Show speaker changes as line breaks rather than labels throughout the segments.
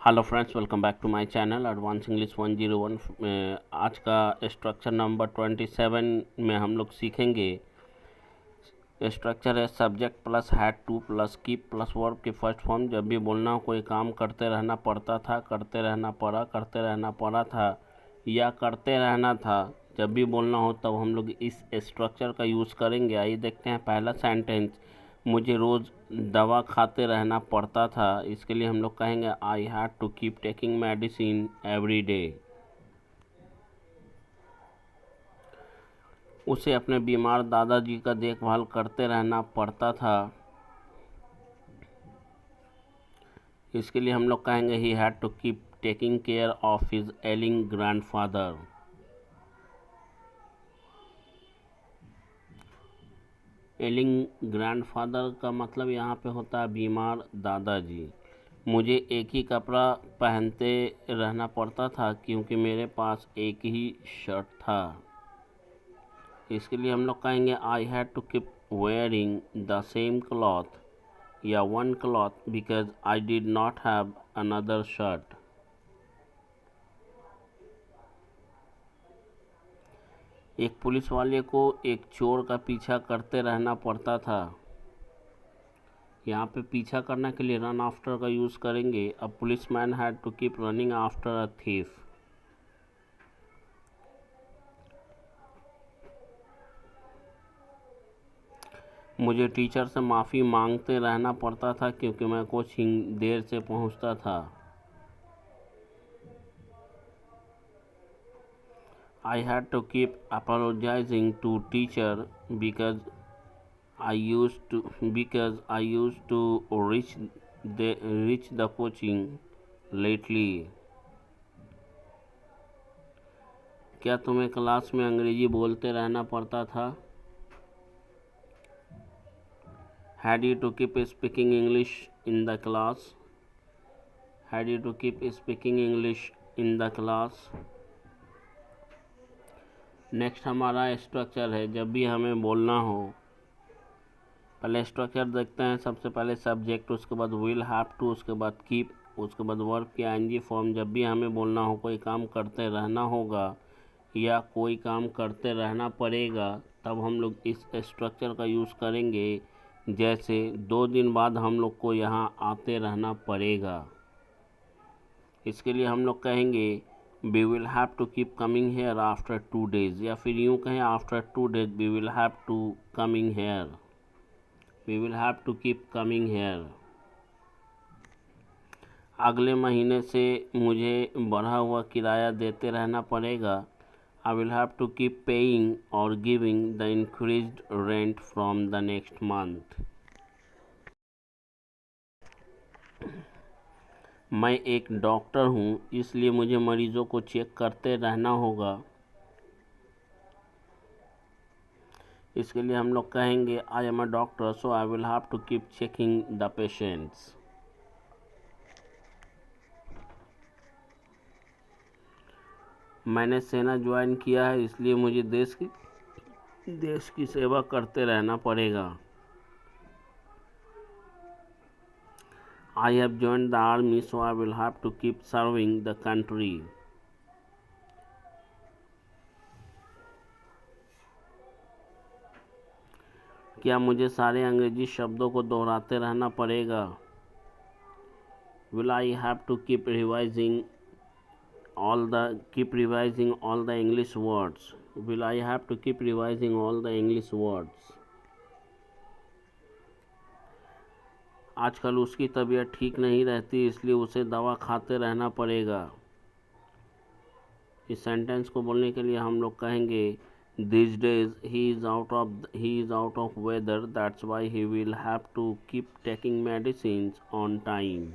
Hello friends, welcome back to my channel advance English 101 में आज का स्ट्रक्चर नंबर 27 में हम लोग सीखेंगे। स्ट्रक्चर है subject plus had two plus keep plus verb की फर्स्ट फॉर्म। जब भी बोलना हो कोई काम करते रहना पड़ता था, करते रहना पड़ा, करते रहना पड़ा था या करते रहना था, जब भी बोलना हो तब हम लोग इस स्ट्रक्चर का यूज़ करेंगे। आइए देखते हैं पहला सेंटेंस। मुझे रोज़ दवा खाते रहना पड़ता था। इसके लिए हम लोग कहेंगे I had to keep taking medicine every day. उसे अपने बीमार दादाजी का देखभाल करते रहना पड़ता था। इसके लिए हम लोग कहेंगे he had to keep taking care of his ailing grandfather. Ailing grandfather का मतलब यहाँ पे होता है बीमार दादाजी। मुझे एक ही कपड़ा पहनते रहना पड़ता था क्योंकि मेरे पास एक ही शर्ट था। इसके लिए हम लोग कहेंगे I had to keep wearing the same cloth या one cloth because I did not have another shirt. एक पुलिस वाले को एक चोर का पीछा करते रहना पड़ता था। यहाँ पे पीछा करने के लिए रन आफ्टर का यूज़ करेंगे। A policeman had to keep running after a thief. मुझे टीचर से माफ़ी मांगते रहना पड़ता था क्योंकि मैं कोचिंग देर से पहुंचता था। I had to keep apologizing to teacher because I used to reach the coaching lately. क्या तुम्हें क्लास में अंग्रेजी बोलते रहना पड़ता था? Had you to keep speaking English in the class? Had you to keep speaking English in the class? Next हमारा structure है जब भी हमें बोलना हो। पहले स्ट्रक्चर देखते हैं। सबसे पहले सब्जेक्ट, उसके बाद विल हैव टू, उसके बाद कीप, उसके बाद वर्ब की आईएनजी फॉर्म। जब भी हमें बोलना हो कोई काम करते रहना होगा या कोई काम करते रहना पड़ेगा तब हम लोग इस स्ट्रक्चर का यूज़ करेंगे। जैसे 2 दिन बाद हम लोग को यहाँ आते रहना पड़ेगा। इसके लिए हम लोग कहेंगे we will have to keep coming here after 2 days, या फिर यूँ कहें after 2 days we will have to coming here. We will have to keep coming here. अगले महीने से मुझे बढ़ा हुआ किराया देते रहना पड़ेगा। I will have to keep paying और giving the increased rent from the next month. मैं एक डॉक्टर हूँ इसलिए मुझे मरीजों को चेक करते रहना होगा। इसके लिए हम लोग कहेंगे I am a doctor so I will have to keep checking the patients. मैंने सेना ज्वाइन किया है इसलिए मुझे देश की सेवा करते रहना पड़ेगा। I have joined the army so I will have to keep serving the country. क्या मुझे सारे अंग्रेजी शब्दों को दोहराते रहना पड़ेगा? Will I have to keep revising all the English words? Will I have to keep revising all the English words? आजकल उसकी तबीयत ठीक नहीं रहती इसलिए उसे दवा खाते रहना पड़ेगा। इस सेंटेंस को बोलने के लिए हम लोग कहेंगे these days he is out of weather, that's why he will have to keep taking medicines on time.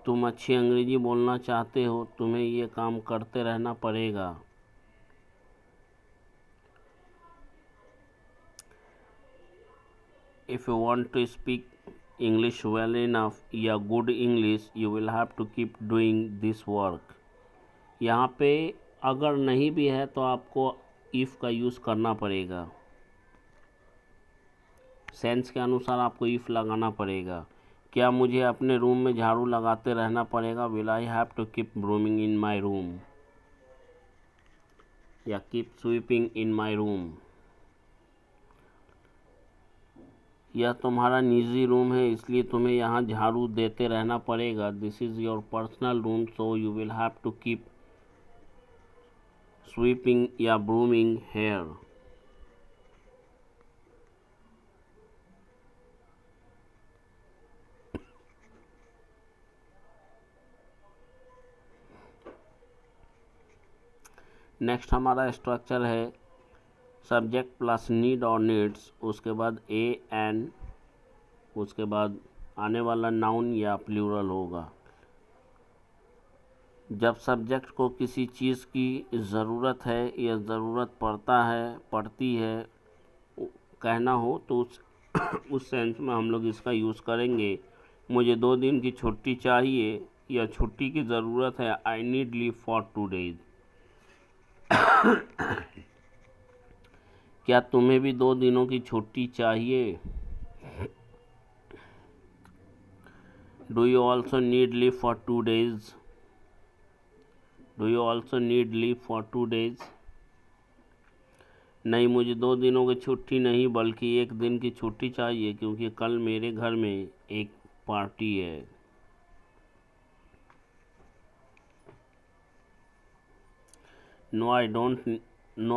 तुम अच्छी अंग्रेजी बोलना चाहते हो, तुम्हें ये काम करते रहना पड़ेगा। If you want to speak English well enough या good English, you will have to keep doing this work. यहाँ पे अगर नहीं भी है तो आपको if का यूज़ करना पड़ेगा। सेंस के अनुसार आपको इफ़ लगाना पड़ेगा। क्या मुझे अपने रूम में झाड़ू लगाते रहना पड़ेगा? Will I have to keep brooming in my room, या keep sweeping in my room. यह तुम्हारा निजी रूम है, इसलिए तुम्हें यहाँ झाड़ू देते रहना पड़ेगा। This is your personal room, so you will have to keep sweeping या ब्रूमिंग हेयर। नेक्स्ट हमारा स्ट्रक्चर है सब्जेक्ट प्लस नीड और नीड्स, उसके बाद ए एन, उसके बाद आने वाला नाउन या प्लूरल होगा। जब सब्जेक्ट को किसी चीज़ की ज़रूरत है या ज़रूरत पड़ती है कहना हो तो उस सेंस में हम लोग इसका यूज़ करेंगे। मुझे 2 दिन की छुट्टी चाहिए या छुट्टी की ज़रूरत है, I need leave for 2 days. क्या तुम्हें भी 2 दिनों की छुट्टी चाहिए? Do you also need leave for 2 days? Do you also need leave for 2 days? नहीं, मुझे 2 दिनों की छुट्टी नहीं बल्कि 1 दिन की छुट्टी चाहिए, क्योंकि कल मेरे घर में एक पार्टी है। No,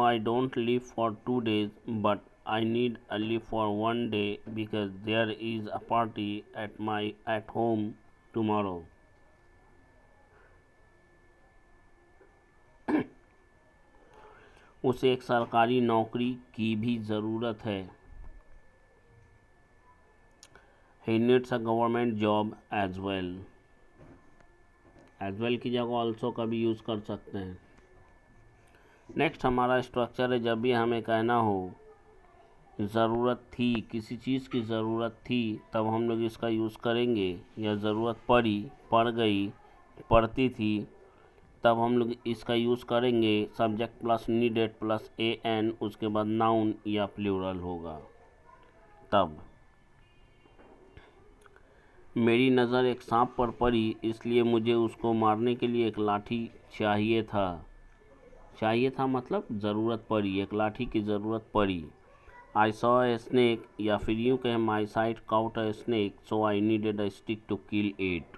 I don't leave for 2 days, but I need a leave for 1 day because there is a party at home tomorrow. उसे एक सरकारी नौकरी की भी ज़रूरत है। He needs a government job as well. As well की जगह also का भी यूज़ कर सकते हैं। नेक्स्ट हमारा स्ट्रक्चर है जब भी हमें कहना हो ज़रूरत थी, किसी चीज़ की ज़रूरत थी, तब हम लोग इसका यूज़ करेंगे। या ज़रूरत पड़ी, पड़ गई, पड़ती थी, तब हम लोग इसका यूज़ करेंगे। Subject plus needed plus A N, उसके बाद नाउन या प्लूरल होगा। तब मेरी नज़र एक सांप पर पड़ी, इसलिए मुझे उसको मारने के लिए एक लाठी चाहिए था। चाहिए था मतलब ज़रूरत पड़ी, एक लाठी की ज़रूरत पड़ी। आई सॉ ए स्नेक, या फिर यूँ कहें my sight caught a snake so I needed a stick to kill it.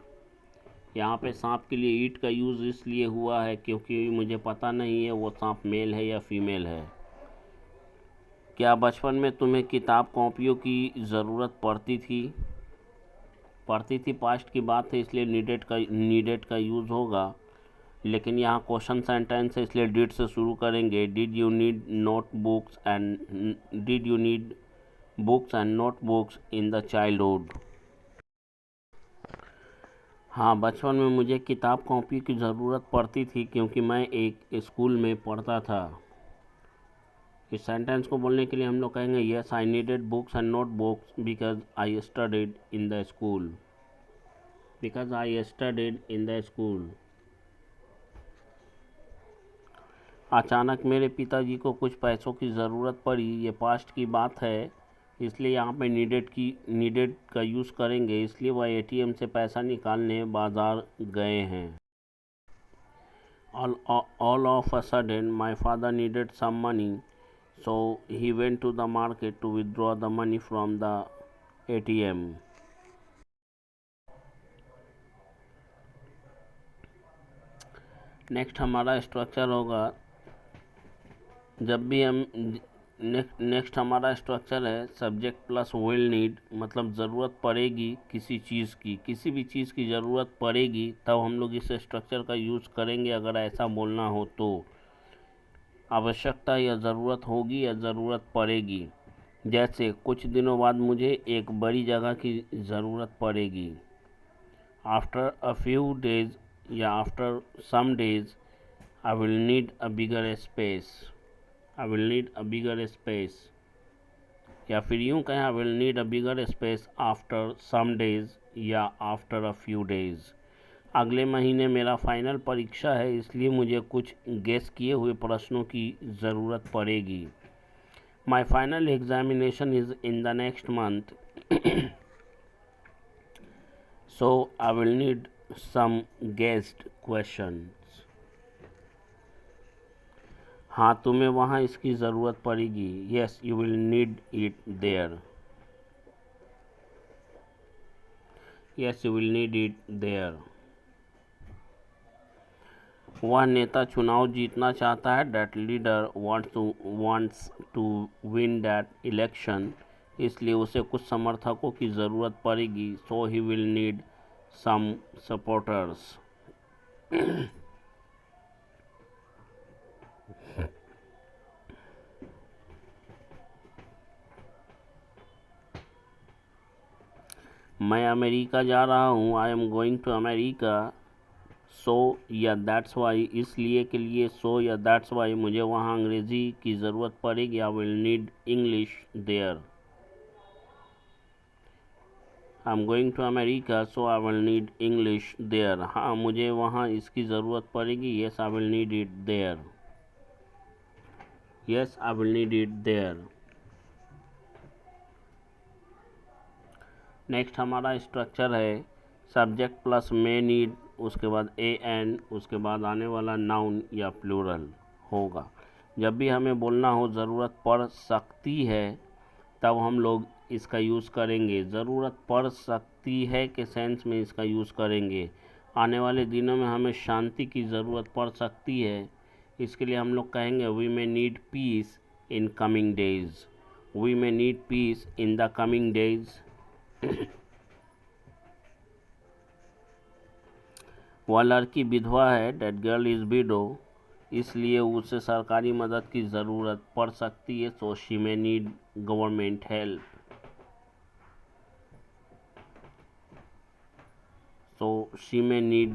यहाँ पे सांप के लिए ईट का यूज़ इसलिए हुआ है क्योंकि मुझे पता नहीं है वो सांप मेल है या फीमेल है। क्या बचपन में तुम्हें किताब कॉपियों की ज़रूरत पड़ती थी? पास्ट की बात है, इसलिए नीडेड का यूज़ होगा। लेकिन यहाँ क्वेश्चन सेंटेंस है, इसलिए डिड से शुरू करेंगे। Did you need books and notebooks in the childhood? हाँ, बचपन में मुझे किताब कॉपी की ज़रूरत पड़ती थी क्योंकि मैं एक स्कूल में पढ़ता था। इस सेंटेंस को बोलने के लिए हम लोग कहेंगे yes I needed books and notebooks because I studied in the school. Because I studied in the school. अचानक मेरे पिताजी को कुछ पैसों की ज़रूरत पड़ी, ये पास्ट की बात है, इसलिए यहाँ पे नीडेड का यूज़ करेंगे। इसलिए वह एटीएम से पैसा निकालने बाज़ार गए हैं। All of a sudden my father needed some money so he went to the market to withdraw the money from the ATM. Next हमारा स्ट्रक्चर होगा जब भी हम नेक्स्ट हमारा स्ट्रक्चर है सब्जेक्ट प्लस विल नीड, मतलब ज़रूरत पड़ेगी किसी चीज़ की, किसी भी चीज़ की ज़रूरत पड़ेगी तब हम लोग इस स्ट्रक्चर का यूज़ करेंगे। अगर ऐसा बोलना हो तो आवश्यकता या ज़रूरत होगी या ज़रूरत पड़ेगी। जैसे कुछ दिनों बाद मुझे एक बड़ी जगह की ज़रूरत पड़ेगी। आफ्टर अ फ्यू डेज या after some days I will need a bigger space. I will need a bigger space। या फिर यूँ कहें I will need a bigger space after some days या after a few days। अगले महीने मेरा final परीक्षा है, इसलिए मुझे कुछ गेस किए हुए प्रश्नों की ज़रूरत पड़ेगी। My final examination is in the next month. So I will need some guessed questions. हाँ, तुम्हें वहाँ इसकी ज़रूरत पड़ेगी. Yes, you will need it there. Yes, you will need it there. वह नेता चुनाव जीतना चाहता है. That leader wants to win that election. इसलिए उसे कुछ समर्थकों की ज़रूरत पड़ेगी. So he will need some supporters. मैं अमेरिका जा रहा हूँ. I am going to America. सो या दैट्स वाई, इसलिए के लिए. सो या दैट्स वाई, मुझे वहाँ अंग्रेज़ी की ज़रूरत पड़ेगी. I will need English there. I am going to America, so I will need English there. हाँ, मुझे वहाँ इसकी ज़रूरत पड़ेगी. Yes, I will need it there. Yes, I will need it there. Next हमारा स्ट्रक्चर है सब्जेक्ट प्लस मे नीड, उसके बाद ए एन, उसके बाद आने वाला नाउन या प्लूरल होगा. जब भी हमें बोलना हो ज़रूरत पड़ सकती है, तब हम लोग इसका यूज़ करेंगे. ज़रूरत पड़ सकती है के सेंस में इसका यूज़ करेंगे. आने वाले दिनों में हमें शांति की ज़रूरत पड़ सकती है. इसके लिए हम लोग कहेंगे we may need peace in coming days. We may need peace in the coming days. वह लड़की विधवा है. डेट गर्ल इज़ विडो, इसलिए उसे सरकारी मदद की ज़रूरत पड़ सकती है. So she may need government help. So she may need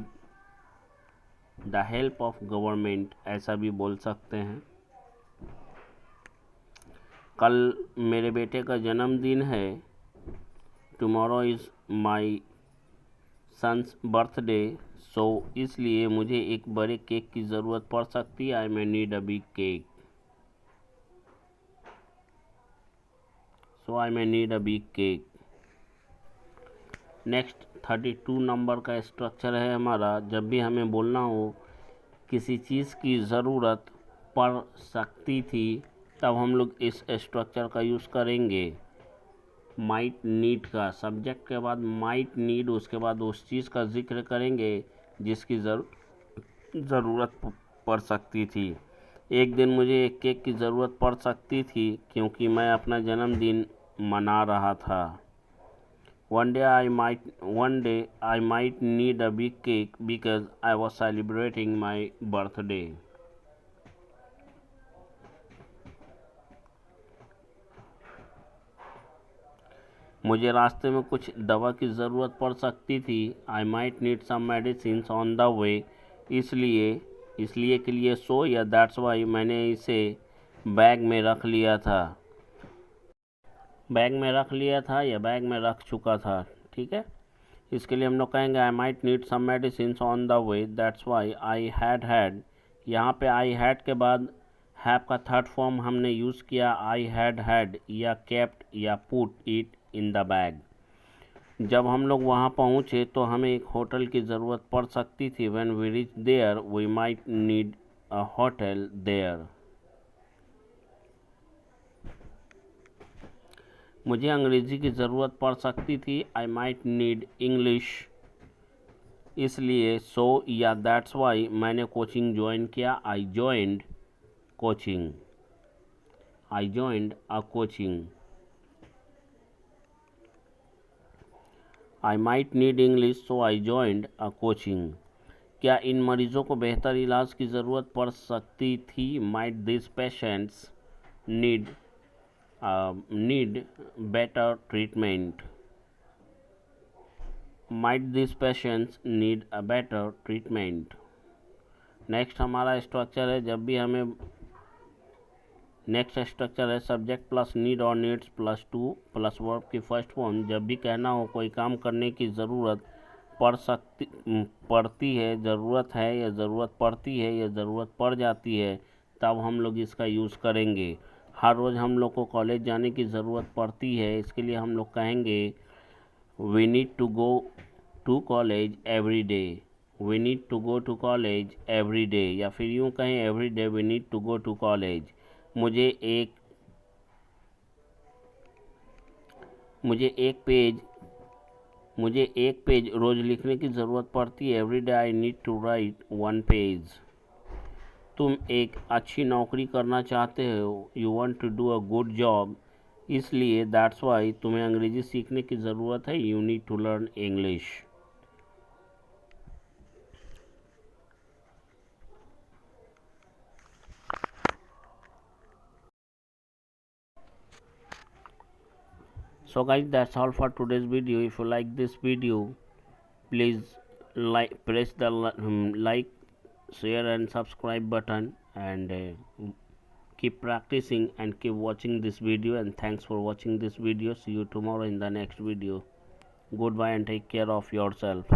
the help of government, ऐसा भी बोल सकते हैं. कल मेरे बेटे का जन्मदिन है. Tomorrow is my son's birthday. So इसलिए मुझे एक बड़े केक की ज़रूरत पड़ सकती है. I may need a big cake. So I may need a big cake. Next 32 number का स्ट्रक्चर है हमारा. जब भी हमें बोलना हो किसी चीज़ की ज़रूरत पड़ सकती थी, तब हम लोग इस स्ट्रक्चर का यूज़ करेंगे. माइट नीड का सब्जेक्ट के बाद माइट नीड, उसके बाद उस चीज़ का जिक्र करेंगे जिसकी ज़रूरत पड़ सकती थी. एक दिन मुझे एक केक की ज़रूरत पड़ सकती थी क्योंकि मैं अपना जन्मदिन मना रहा था. One day I might need a big cake because I was celebrating my birthday. मुझे रास्ते में कुछ दवा की ज़रूरत पड़ सकती थी. I might need some medicines on the way. इसलिए के लिए सो या दैट्स वाई, मैंने इसे बैग में रख लिया था. बैग में रख लिया था या बैग में रख चुका था. ठीक है. इसके लिए हम लोग कहेंगे I might need some medicine on the way. That's why I had. यहाँ पे आई हैड के बाद हैव का थर्ड फॉर्म हमने यूज़ किया. आई हैड या केप्ट या put it in the bag. जब हम लोग वहाँ पहुँचे तो हमें एक होटल की ज़रूरत पड़ सकती थी. When we reach there we might need a hotel there. मुझे अंग्रेज़ी की ज़रूरत पड़ सकती थी. I might need English. इसलिए सो या दैट्स वाई मैंने कोचिंग ज्वाइन किया. I joined coaching. I joined a coaching. I might need English, so I joined a coaching. क्या इन मरीजों को बेहतर इलाज की ज़रूरत पड़ सकती थी. Might this patients need better treatment. Might this patients need a better treatment. Next हमारा स्ट्रक्चर है. जब भी हमें नेक्स्ट स्ट्रक्चर है सब्जेक्ट प्लस नीड और needs plus two plus verb की फर्स्ट फॉर्म. जब भी कहना हो कोई काम करने की ज़रूरत पड़ती है, ज़रूरत है या ज़रूरत पड़ती है या ज़रूरत पड़ जाती है, तब हम लोग इसका यूज़ करेंगे. हर रोज़ हम लोग को कॉलेज जाने की ज़रूरत पड़ती है, इसके लिए हम लोग कहेंगे we need to go to college every day. We need to go to college every day, या फिर यूँ कहें every day we need to go to college. मुझे एक पेज रोज़ लिखने की ज़रूरत पड़ती है। Every day I need to write 1 page. तुम एक अच्छी नौकरी करना चाहते हो, you want to do a good job, इसलिए दैट्स वाई तुम्हें अंग्रेजी सीखने की ज़रूरत है। You need to learn English. So guys, that's all for today's video. If you like this video, please press the like, share and subscribe button, and keep practicing and keep watching this video. And thanks for watching this video. See you tomorrow in the next video. Goodbye and take care of yourself.